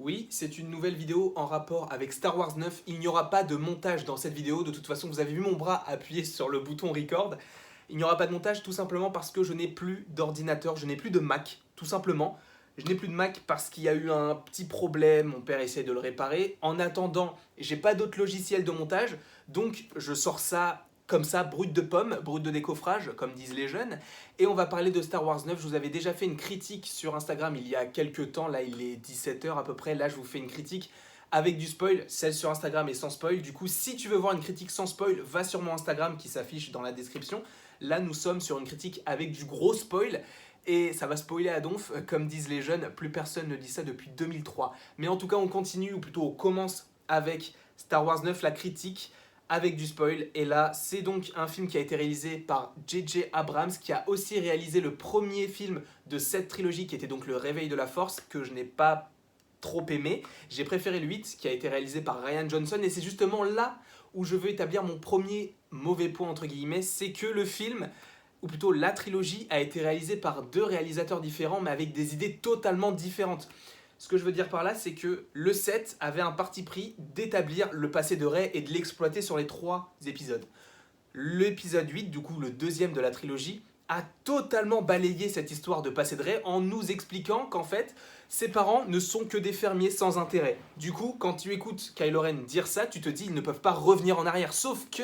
Oui, c'est une nouvelle vidéo en rapport avec Star Wars 9. Il n'y aura pas de montage dans cette vidéo. De toute façon, vous avez vu mon bras appuyer sur le bouton record. Il n'y aura pas de montage tout simplement parce que je n'ai plus d'ordinateur, je n'ai plus de Mac, tout simplement. Je n'ai plus de Mac parce qu'il y a eu un petit problème, mon père essaie de le réparer. En attendant, j'ai pas d'autre logiciel de montage, donc je sors ça comme ça, brut de pomme, brut de décoffrage, comme disent les jeunes. Et on va parler de Star Wars 9. Je vous avais déjà fait une critique sur Instagram il y a quelques temps. Là, il est 17h à peu près. Là, je vous fais une critique avec du spoil. Celle sur Instagram est sans spoil. Du coup, si tu veux voir une critique sans spoil, va sur mon Instagram qui s'affiche dans la description. Là, nous sommes sur une critique avec du gros spoil. Et ça va spoiler à donf, comme disent les jeunes. Plus personne ne dit ça depuis 2003. Mais en tout cas, on continue, ou plutôt on commence avec Star Wars 9, la critique avec du spoil. Et là, c'est donc un film qui a été réalisé par J.J. Abrams, qui a aussi réalisé le premier film de cette trilogie, qui était donc Le Réveil de la Force, que je n'ai pas trop aimé. J'ai préféré le 8, qui a été réalisé par Rian Johnson, et c'est justement là où je veux établir mon premier mauvais point, entre guillemets, c'est que le film, ou plutôt la trilogie, a été réalisée par deux réalisateurs différents, mais avec des idées totalement différentes. Ce que je veux dire par là, c'est que le 7 avait un parti pris d'établir le passé de Rey et de l'exploiter sur les 3 épisodes. L'épisode 8, du coup le deuxième de la trilogie, a totalement balayé cette histoire de passé de Rey en nous expliquant qu'en fait, ses parents ne sont que des fermiers sans intérêt. Du coup, quand tu écoutes Kylo Ren dire ça, tu te dis ils ne peuvent pas revenir en arrière. Sauf que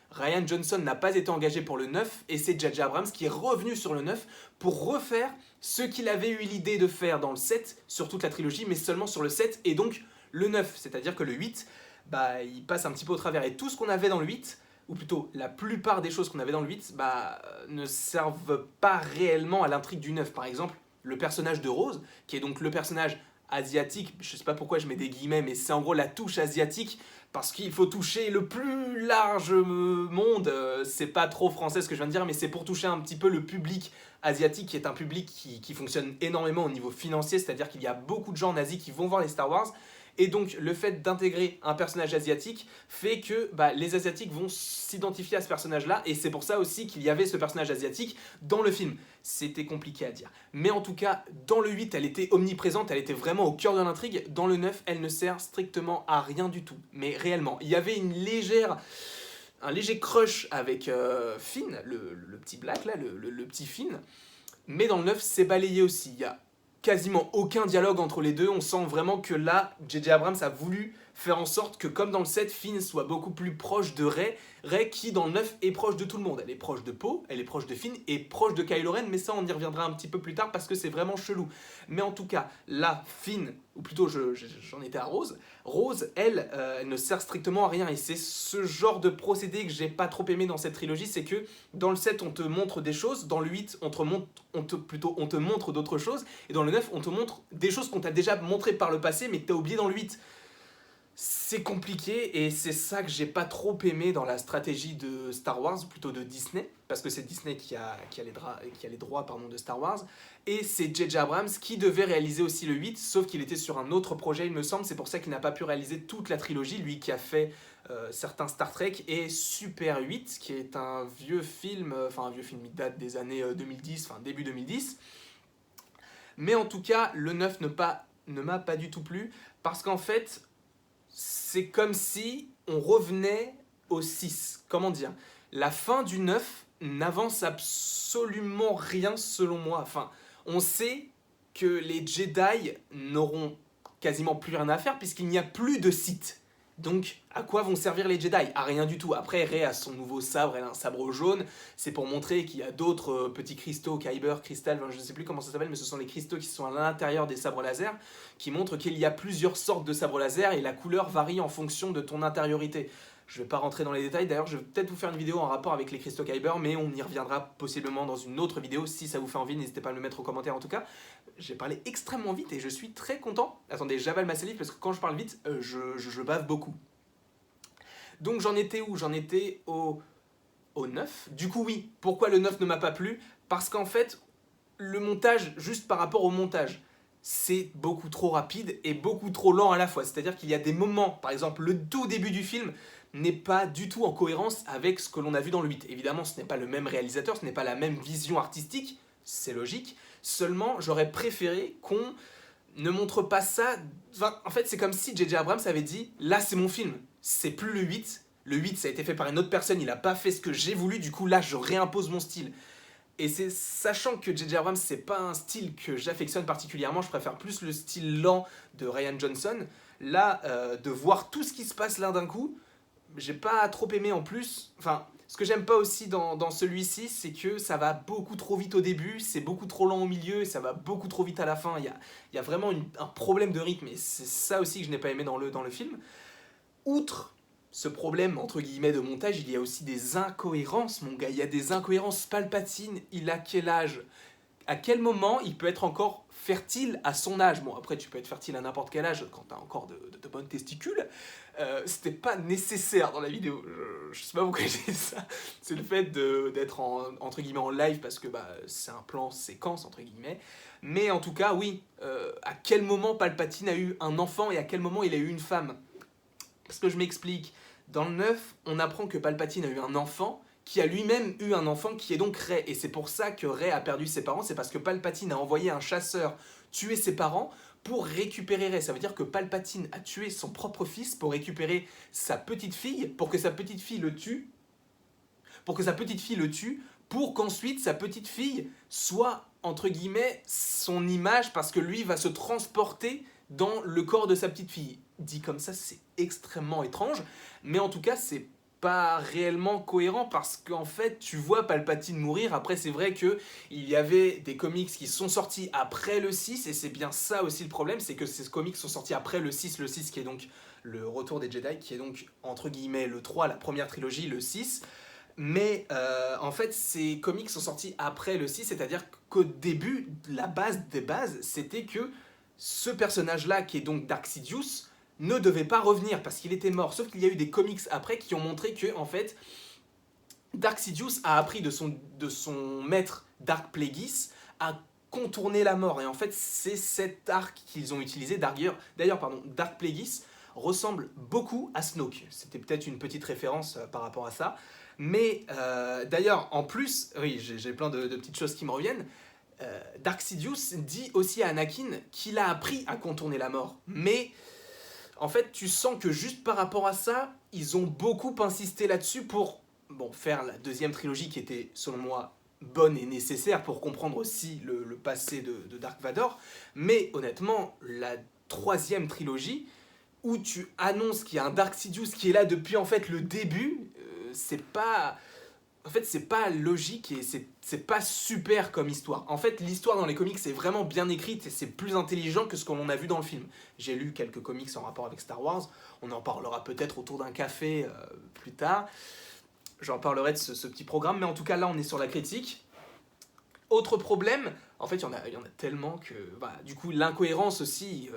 Rian Johnson n'a pas été engagé pour le 9 et c'est J.J. Abrams qui est revenu sur le 9 pour refaire ce qu'il avait eu l'idée de faire dans le 7 sur toute la trilogie, mais seulement sur le 7 et donc le 9. C'est-à-dire que le 8, bah, il passe un petit peu au travers. Et tout ce qu'on avait dans le 8, ou plutôt la plupart des choses qu'on avait dans le 8, bah, ne servent pas réellement à l'intrigue du 9. Par exemple, le personnage de Rose, qui est donc le personnage asiatique, je sais pas pourquoi je mets des guillemets, mais c'est en gros la touche asiatique, parce qu'il faut toucher le plus large monde. C'est pas trop français ce que je viens de dire, mais c'est pour toucher un petit peu le public asiatique, qui est un public qui fonctionne énormément au niveau financier, c'est-à-dire qu'il y a beaucoup de gens en Asie qui vont voir les Star Wars, et donc le fait d'intégrer un personnage asiatique fait que bah, les Asiatiques vont s'identifier à ce personnage-là, et c'est pour ça aussi qu'il y avait ce personnage asiatique dans le film. C'était compliqué à dire. Mais en tout cas, dans le 8, elle était omniprésente, elle était vraiment au cœur de l'intrigue. Dans le 9, elle ne sert strictement à rien du tout. Mais réellement, il y avait un léger crush avec Finn, le petit Black, là, le petit Finn. Mais dans le 9, c'est balayé aussi. Il y a quasiment aucun dialogue entre les deux. On sent vraiment que là, J.J. Abrams a voulu faire en sorte que, comme dans le 7, Finn soit beaucoup plus proche de Rey. Rey qui, dans le 9, est proche de tout le monde. Elle est proche de Poe, elle est proche de Finn et proche de Kylo Ren, mais ça, on y reviendra un petit peu plus tard parce que c'est vraiment chelou. Mais en tout cas, là, Finn, ou plutôt j'en étais à Rose, Rose, elle, elle ne sert strictement à rien. Et c'est ce genre de procédé que j'ai pas trop aimé dans cette trilogie, c'est que dans le 7, on te montre des choses, dans le 8, on te montre d'autres choses, et dans le 9, on te montre des choses qu'on t'a déjà montrées par le passé, mais que t'as oublié dans le 8. C'est compliqué et c'est ça que j'ai pas trop aimé dans la stratégie de Star Wars, plutôt de Disney, parce que c'est Disney qui a les droits pardon, de Star Wars, et c'est J.J. Abrams qui devait réaliser aussi le 8, sauf qu'il était sur un autre projet il me semble, c'est pour ça qu'il n'a pas pu réaliser toute la trilogie, lui qui a fait certains Star Trek, et Super 8, qui est un vieux film, il date des années 2010, enfin début 2010, mais en tout cas le 9 ne m'a pas du tout plu, parce qu'en fait c'est comme si on revenait au 6. Comment dire? La fin du 9 n'avance absolument rien selon moi. Enfin, on sait que les Jedi n'auront quasiment plus rien à faire puisqu'il n'y a plus de Sith. Donc, à quoi vont servir les Jedi? À rien du tout. Après, Rey a son nouveau sabre, elle a un sabre jaune. C'est pour montrer qu'il y a d'autres petits cristaux, Kyber, cristal, je ne sais plus comment ça s'appelle, mais ce sont les cristaux qui sont à l'intérieur des sabres laser, qui montrent qu'il y a plusieurs sortes de sabres laser et la couleur varie en fonction de ton intériorité. Je ne vais pas rentrer dans les détails, d'ailleurs je vais peut-être vous faire une vidéo en rapport avec les cristaux Kyber, mais on y reviendra possiblement dans une autre vidéo, si ça vous fait envie, n'hésitez pas à me le mettre en commentaire en tout cas. J'ai parlé extrêmement vite et je suis très content. Attendez, j'avale ma salive parce que quand je parle vite, je bave beaucoup. Donc j'en étais où? J'en étais au 9. Du coup oui, pourquoi le 9 ne m'a pas plu? Parce qu'en fait, le montage, juste par rapport au montage, c'est beaucoup trop rapide et beaucoup trop lent à la fois. C'est-à-dire qu'il y a des moments, par exemple le tout début du film, n'est pas du tout en cohérence avec ce que l'on a vu dans le 8. Évidemment, ce n'est pas le même réalisateur, ce n'est pas la même vision artistique, c'est logique. Seulement, j'aurais préféré qu'on ne montre pas ça. Enfin, en fait, c'est comme si J.J. Abrams avait dit, là c'est mon film, c'est plus le 8. Le 8, ça a été fait par une autre personne, il a pas fait ce que j'ai voulu, du coup là je réimpose mon style. Et c'est sachant que J.J. Abrams, c'est pas un style que j'affectionne particulièrement, je préfère plus le style lent de Rian Johnson. Là, de voir tout ce qui se passe là d'un coup, j'ai pas trop aimé en plus. Enfin, ce que j'aime pas aussi dans celui-ci, c'est que ça va beaucoup trop vite au début, c'est beaucoup trop lent au milieu, et ça va beaucoup trop vite à la fin. Il y a vraiment un problème de rythme, et c'est ça aussi que je n'ai pas aimé dans le film. Outre ce problème, entre guillemets, de montage, il y a aussi des incohérences, mon gars. Il y a des incohérences. Palpatine, il a quel âge? À quel moment il peut être encore fertile à son âge? Bon, après, tu peux être fertile à n'importe quel âge quand t'as encore de bonnes testicules. C'était pas nécessaire dans la vidéo. Je sais pas pourquoi j'ai dit ça. C'est le fait d'être entre guillemets en live parce que bah, c'est un plan séquence, entre guillemets. Mais en tout cas, oui. À quel moment Palpatine a eu un enfant et à quel moment il a eu une femme? Parce que je m'explique. Dans le 9, on apprend que Palpatine a eu un enfant qui a lui-même eu un enfant qui est donc Rey. Et c'est pour ça que Rey a perdu ses parents, c'est parce que Palpatine a envoyé un chasseur tuer ses parents pour récupérer Rey. Ça veut dire que Palpatine a tué son propre fils pour récupérer sa petite fille, pour que sa petite fille le tue, pour qu'ensuite sa petite fille soit, entre guillemets, son image, parce que lui va se transporter dans le corps de sa petite fille. Dit comme ça, c'est extrêmement étrange, mais en tout cas, c'est pas réellement cohérent parce qu'en fait tu vois Palpatine mourir. Après c'est vrai que il y avait des comics qui sont sortis après le 6 et c'est bien ça aussi le problème, c'est que ces comics sont sortis après le 6 qui est donc le retour des Jedi, qui est donc entre guillemets le 3, la première trilogie, le 6. Mais en fait ces comics sont sortis après le 6, c'est-à-dire qu'au début, la base des bases, c'était que ce personnage-là, qui est donc Dark Sidious, ne devait pas revenir parce qu'il était mort. Sauf qu'il y a eu des comics après qui ont montré que, en fait, Dark Sidious a appris de son maître Dark Plagueis à contourner la mort. Et en fait, c'est cet arc qu'ils ont utilisé. D'ailleurs, Dark Plagueis ressemble beaucoup à Snoke. C'était peut-être une petite référence par rapport à ça. Mais d'ailleurs, en plus, oui, j'ai plein de petites choses qui me reviennent. Dark Sidious dit aussi à Anakin qu'il a appris à contourner la mort. Mais en fait, tu sens que juste par rapport à ça, ils ont beaucoup insisté là-dessus pour faire la deuxième trilogie qui était, selon moi, bonne et nécessaire pour comprendre aussi le passé de Dark Vador. Mais honnêtement, la troisième trilogie, où tu annonces qu'il y a un Dark Sidious qui est là depuis en fait le début, c'est pas... En fait, c'est pas logique et c'est pas super comme histoire. En fait, l'histoire dans les comics est vraiment bien écrite et c'est plus intelligent que ce qu'on a vu dans le film. J'ai lu quelques comics en rapport avec Star Wars. On en parlera peut-être autour d'un café plus tard. J'en parlerai de ce petit programme, mais en tout cas, là, on est sur la critique. Autre problème, en fait, il y en a tellement que... du coup, l'incohérence aussi...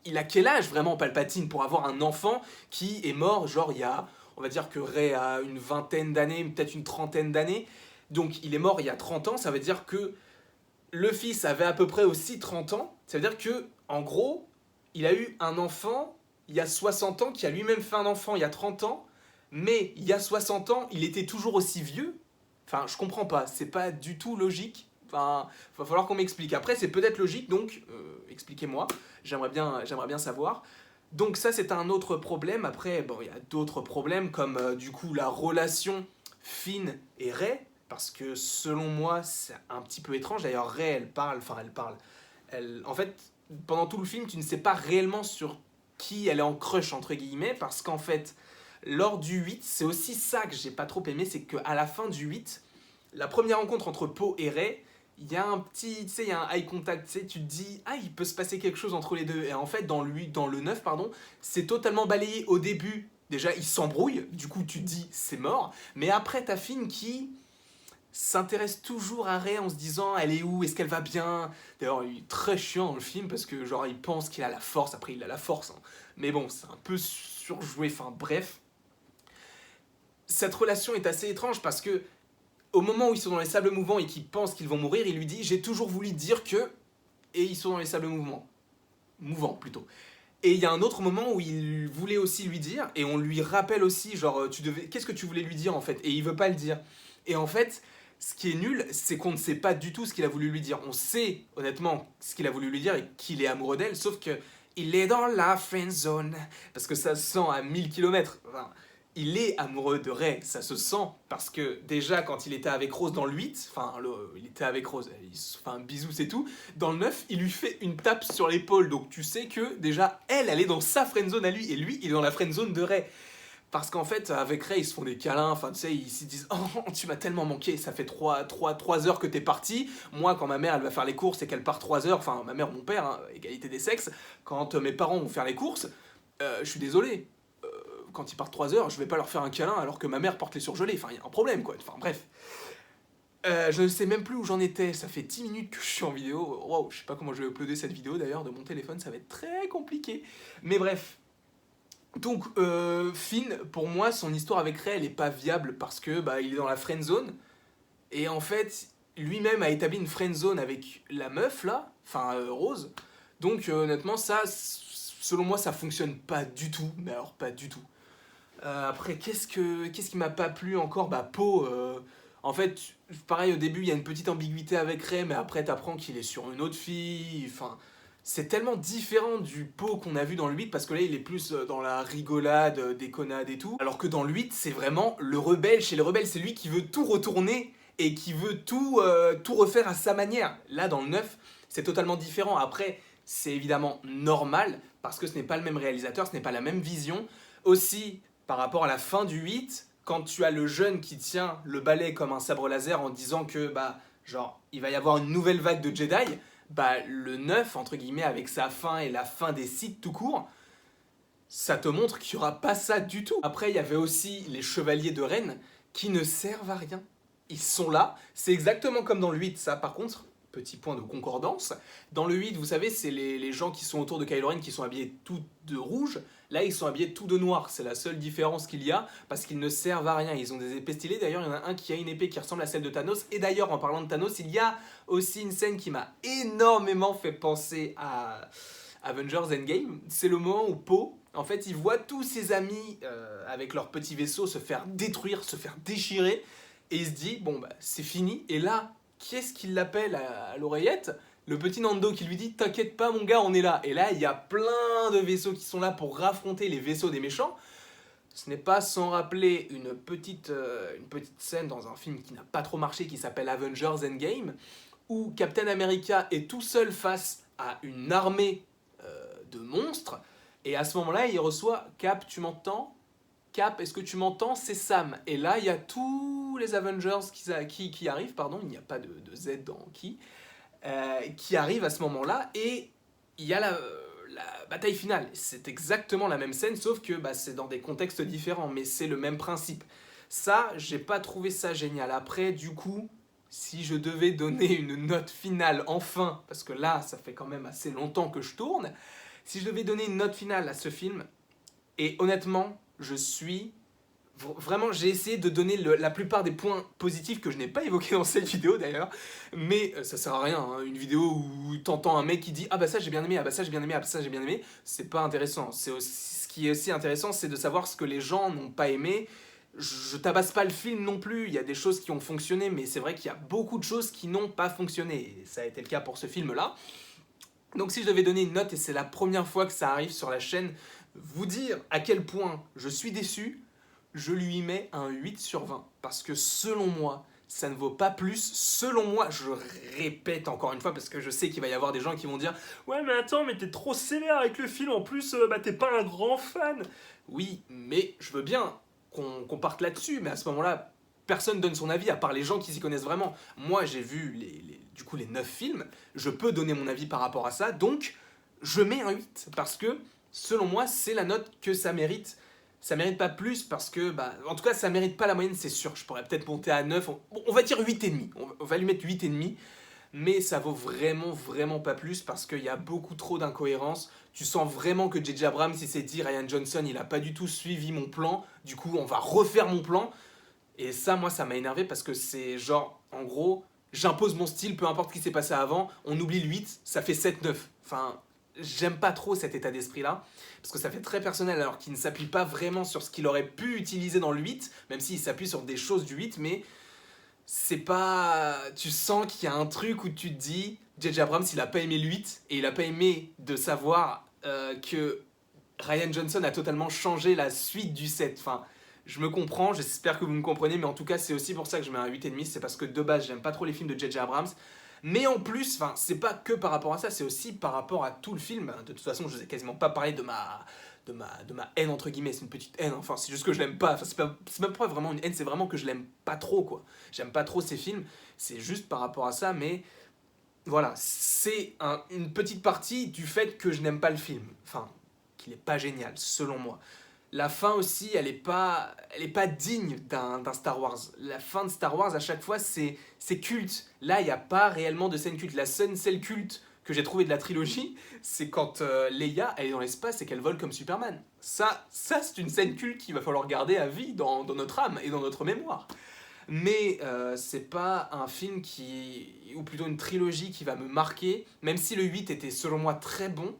il a quel âge, vraiment, Palpatine, pour avoir un enfant qui est mort, genre, il y a... On va dire que Rey a une vingtaine d'années, peut-être une trentaine d'années. Donc il est mort il y a 30 ans, ça veut dire que le fils avait à peu près aussi 30 ans. Ça veut dire que, en gros, il a eu un enfant il y a 60 ans, qui a lui-même fait un enfant il y a 30 ans, mais il y a 60 ans, il était toujours aussi vieux. Enfin, je comprends pas, c'est pas du tout logique. Enfin, va falloir qu'on m'explique. Après, c'est peut-être logique, donc expliquez-moi, j'aimerais bien savoir. Donc ça, c'est un autre problème. Après, il y a d'autres problèmes, comme du coup la relation Finn et Rey, parce que selon moi, c'est un petit peu étrange. D'ailleurs, Rey, elle parle. En fait, pendant tout le film, tu ne sais pas réellement sur qui elle est en crush, entre guillemets, parce qu'en fait, lors du 8, c'est aussi ça que j'ai pas trop aimé, c'est qu'à la fin du 8, la première rencontre entre Poe et Rey, il y a un petit, il y a un eye contact, tu te dis, il peut se passer quelque chose entre les deux. Et en fait, dans le 9, c'est totalement balayé au début. Déjà, ils s'embrouillent, du coup, tu te dis, c'est mort. Mais après, t'as Finn qui s'intéresse toujours à Rey en se disant, elle est où, est-ce qu'elle va bien. D'ailleurs, il est très chiant dans le film, parce que genre, il pense qu'il a la force, après, il a la force. Hein. Mais bon, c'est un peu surjoué, enfin bref. Cette relation est assez étrange, parce que au moment où ils sont dans les sables mouvants et qu'ils pensent qu'ils vont mourir, il lui dit « J'ai toujours voulu dire que... » Et ils sont dans les sables mouvants plutôt. Et il y a un autre moment où il voulait aussi lui dire, et on lui rappelle aussi, genre, qu'est-ce que tu voulais lui dire en fait? Et il veut pas le dire. Et en fait, Ce qui est nul, c'est qu'on ne sait pas du tout ce qu'il a voulu lui dire. On sait, honnêtement, ce qu'il a voulu lui dire et qu'il est amoureux d'elle, sauf que il est dans la friend zone. Parce que ça se sent à 1000 km. Enfin, il est amoureux de Ray, ça se sent. Parce que déjà, quand il était avec Rose dans le 8, enfin, il était avec Rose, il se fait un bisou, c'est tout. Dans le 9, il lui fait une tape sur l'épaule. Donc tu sais que déjà, elle est dans sa friend zone à lui. Et lui, il est dans la friend zone de Ray. Parce qu'en fait, avec Ray, ils se font des câlins, enfin tu sais, ils se disent « Oh, tu m'as tellement manqué, ça fait 3 heures que t'es parti. » Moi, quand ma mère, elle va faire les courses et qu'elle part 3 heures, enfin ma mère, mon père, hein, égalité des sexes, quand mes parents vont faire les courses, je suis désolé, quand ils partent 3 heures, je vais pas leur faire un câlin alors que ma mère porte les surgelés, enfin il y a un problème quoi, enfin bref. Je ne sais même plus où j'en étais, ça fait 10 minutes que je suis en vidéo, waouh, je sais pas comment je vais uploader cette vidéo d'ailleurs de mon téléphone, ça va être très compliqué. Mais bref. Donc, Finn, pour moi, son histoire avec Ray, elle est pas viable parce que bah, il est dans la friend zone. Et en fait, lui-même a établi une friend zone avec la meuf, là, enfin Rose. Donc, honnêtement, ça, selon moi, ça fonctionne pas du tout. Mais alors, pas du tout. Après, qu'est-ce qui m'a pas plu encore? Bah, Poe, en fait, pareil, au début, il y a une petite ambiguïté avec Ray, mais après, t'apprends qu'il est sur une autre fille. Enfin, c'est tellement différent du Poe qu'on a vu dans le 8 parce que là il est plus dans la rigolade, déconnade et tout. Alors que dans le 8 c'est vraiment le rebelle. Chez le rebelle c'est lui qui veut tout retourner et qui veut tout refaire à sa manière. Là dans le 9 c'est totalement différent. Après c'est évidemment normal parce que ce n'est pas le même réalisateur, ce n'est pas la même vision. Aussi par rapport à la fin du 8, quand tu as le jeune qui tient le balai comme un sabre laser en disant que bah genre il va y avoir une nouvelle vague de Jedi, bah, le 9, entre guillemets, avec sa fin et la fin des Sith tout court, ça te montre qu'il n'y aura pas ça du tout. Après, il y avait aussi les chevaliers de Rennes qui ne servent à rien. Ils sont là, c'est exactement comme dans le 8, ça par contre, petit point de concordance. Dans le 8, vous savez, c'est les gens qui sont autour de Kylo Ren qui sont habillés tout de rouge. Là, ils sont habillés tout de noir. C'est la seule différence qu'il y a parce qu'ils ne servent à rien. Ils ont des épées stylées. D'ailleurs, il y en a un qui a une épée qui ressemble à celle de Thanos. Et d'ailleurs, en parlant de Thanos, il y a aussi une scène qui m'a énormément fait penser à Avengers Endgame. C'est le moment où Poe, en fait, il voit tous ses amis avec leur petit vaisseau se faire détruire, se faire déchirer. Et il se dit, bon, bah, c'est fini. Et là, qui est-ce qui l'appelle à l'oreillette? Le petit Nando qui lui dit t'inquiète pas mon gars on est là. Et là il y a plein de vaisseaux qui sont là pour raffronter les vaisseaux des méchants. Ce n'est pas sans rappeler une petite scène dans un film qui n'a pas trop marché qui s'appelle Avengers Endgame où Captain America est tout seul face à une armée de monstres et à ce moment-là il reçoit Cap tu m'entends? Cap, est-ce que tu m'entends? C'est Sam. Et là, il y a tous les Avengers qui arrivent, pardon, il n'y a pas de Z dans qui arrivent à ce moment-là, et il y a la bataille finale. C'est exactement la même scène, sauf que bah, c'est dans des contextes différents, mais c'est le même principe. Ça, j'ai pas trouvé ça génial. Après, du coup, si je devais donner une note finale, enfin, parce que là, ça fait quand même assez longtemps que je tourne, si je devais donner une note finale à ce film, et honnêtement, je suis... Vraiment, j'ai essayé de donner la plupart des points positifs que je n'ai pas évoqués dans cette vidéo d'ailleurs, mais ça sert à rien, hein. Une vidéo où t'entends un mec qui dit « Ah bah ça j'ai bien aimé, ah bah ça j'ai bien aimé, ah bah ça j'ai bien aimé », c'est pas intéressant. Ce qui est aussi intéressant, c'est de savoir ce que les gens n'ont pas aimé. Je tabasse pas le film non plus, il y a des choses qui ont fonctionné, mais c'est vrai qu'il y a beaucoup de choses qui n'ont pas fonctionné, et ça a été le cas pour ce film-là. Donc si je devais donner une note, et c'est la première fois que ça arrive sur la chaîne, vous dire à quel point je suis déçu, je lui mets un 8 sur 20. Parce que selon moi, ça ne vaut pas plus. Selon moi, je répète encore une fois, parce que je sais qu'il va y avoir des gens qui vont dire « Ouais mais attends, mais t'es trop sévère avec le film, en plus bah, t'es pas un grand fan !» Oui, mais je veux bien qu'on parte là-dessus, mais à ce moment-là, personne donne son avis, à part les gens qui s'y connaissent vraiment. Moi, j'ai vu du coup les 9 films, je peux donner mon avis par rapport à ça, donc je mets un 8, parce que selon moi, c'est la note que ça mérite. Ça mérite pas plus parce que, bah, en tout cas, ça mérite pas la moyenne, c'est sûr. Je pourrais peut-être monter à 9, on va dire 8,5. On va lui mettre 8,5, mais ça vaut vraiment, vraiment pas plus parce qu'il y a beaucoup trop d'incohérences. Tu sens vraiment que J.J. Abrams, il s'est dit, Rian Johnson, il a pas du tout suivi mon plan, du coup, on va refaire mon plan. Et ça, moi, ça m'a énervé parce que c'est genre, en gros, j'impose mon style, peu importe ce qui s'est passé avant, on oublie le 8, ça fait 7-9. Enfin, j'aime pas trop cet état d'esprit-là, parce que ça fait très personnel, alors qu'il ne s'appuie pas vraiment sur ce qu'il aurait pu utiliser dans le 8, même s'il s'appuie sur des choses du 8, mais c'est pas... Tu sens qu'il y a un truc où tu te dis, J.J. Abrams, il a pas aimé le 8, et il a pas aimé de savoir que Ryan Johnson a totalement changé la suite du 7. Enfin, je me comprends, j'espère que vous me comprenez, mais en tout cas, c'est aussi pour ça que je mets un 8,5, c'est parce que de base, j'aime pas trop les films de J.J. Abrams. Mais en plus, enfin, c'est pas que par rapport à ça, c'est aussi par rapport à tout le film. De toute façon, je vous ai quasiment pas parlé de ma haine, entre guillemets, c'est une petite haine, enfin, c'est juste que je l'aime pas. Enfin, c'est même pas vraiment une haine, c'est vraiment que je l'aime pas trop, quoi. J'aime pas trop ces films, c'est juste par rapport à ça, mais voilà, c'est une petite partie du fait que je n'aime pas le film. Enfin, qu'il est pas génial, selon moi. La fin aussi, elle est pas digne d'un Star Wars. La fin de Star Wars, à chaque fois, c'est culte. Là, il n'y a pas réellement de scène culte. La seule scène culte que j'ai trouvée de la trilogie, c'est quand Leia, elle est dans l'espace et qu'elle vole comme Superman. Ça c'est une scène culte qu'il va falloir garder à vie dans notre âme et dans notre mémoire. Mais c'est pas un film ou plutôt une trilogie qui va me marquer, même si le 8 était selon moi très bon.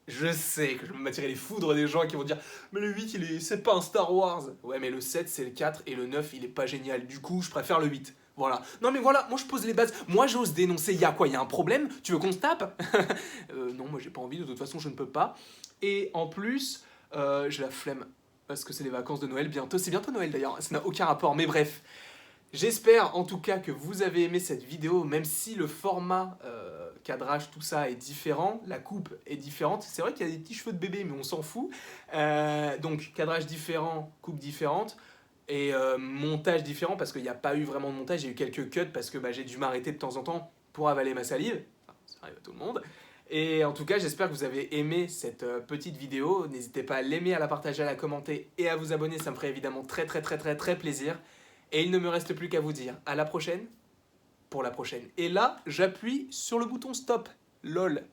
Je sais que je vais m'attirer les foudres des gens qui vont dire mais le 8 c'est pas un Star Wars. Ouais, mais le 7 c'est le 4 et le 9 il est pas génial. Du coup, je préfère le 8. Voilà. Non mais voilà, moi je pose les bases. Moi j'ose dénoncer. Y a quoi? Y a un problème? Tu veux qu'on se tape? Non, moi j'ai pas envie. De toute façon, je ne peux pas. Et en plus, j'ai la flemme parce que c'est les vacances de Noël bientôt. C'est bientôt Noël d'ailleurs. Ça n'a aucun rapport. Mais bref. J'espère en tout cas que vous avez aimé cette vidéo, même si le format, cadrage, tout ça est différent, la coupe est différente. C'est vrai qu'il y a des petits cheveux de bébé, mais on s'en fout. Donc cadrage différent, coupe différente, et montage différent, parce qu'il n'y a pas eu vraiment de montage, il y a eu quelques cuts, parce que j'ai dû m'arrêter de temps en temps pour avaler ma salive. Enfin, ça arrive à tout le monde. Et en tout cas, j'espère que vous avez aimé cette petite vidéo. N'hésitez pas à l'aimer, à la partager, à la commenter et à vous abonner, ça me ferait évidemment très très très très très plaisir. Et il ne me reste plus qu'à vous dire à la prochaine pour la prochaine. Et là, j'appuie sur le bouton stop. LOL.